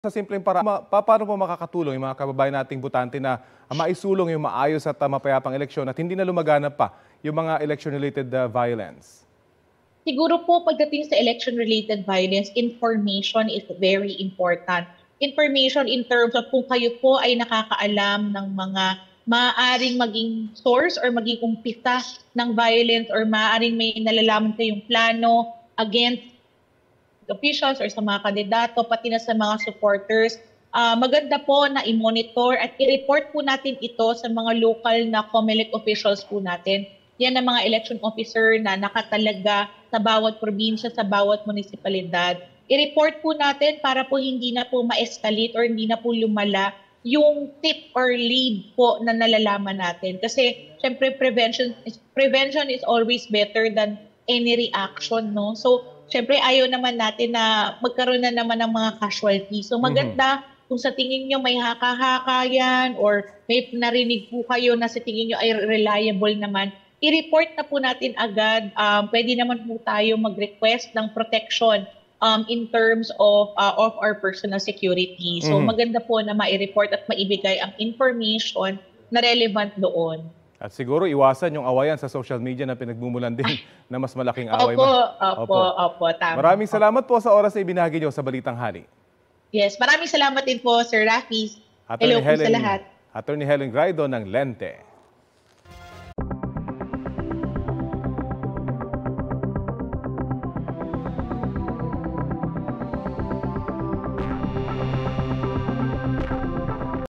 Sa simpleng paano po makakatulong yung mga kababayan nating botante na maisulong yung maayos at mapayapang eleksyon at hindi na lumaganap pa yung mga election-related violence? Siguro po pagdating sa election-related violence, information is very important. Information in terms of kung kayo po ay nakakaalam ng mga maaaring maging source or maging umpisa ng violence or maaaring may nalalaman kayong plano against officials or sa mga kandidato, pati na sa mga supporters. Maganda po na i-monitor at i-report po natin ito sa mga local na COMELEC officials po natin. Yan ang mga election officer na nakatalaga sa bawat probinsya, sa bawat munisipalidad. I-report po natin para po hindi na po ma-escalate or hindi na po lumala yung tip or lead po na nalalaman natin. Kasi syempre prevention is always better than any reaction, no? So syempre ayaw naman natin na magkaroon na naman ng mga casualty. So maganda kung sa tingin nyo may haka-haka yan or may narinig po kayo na sa tingin nyo ay reliable naman, i-report na po natin agad. Pwede naman po tayo mag-request ng protection in terms of our personal security. So maganda po na ma-report at maibigay ang information na relevant doon. At siguro iwasan yung awayan sa social media na pinagmumulan din na mas malaking away. Opo, tama. Maraming salamat po sa oras na ibinahagi niyo sa Balitang Hali. Yes, maraming salamat din po, Sir Rafi. Hello po sa lahat. Attorney Helen Graido ng Lente.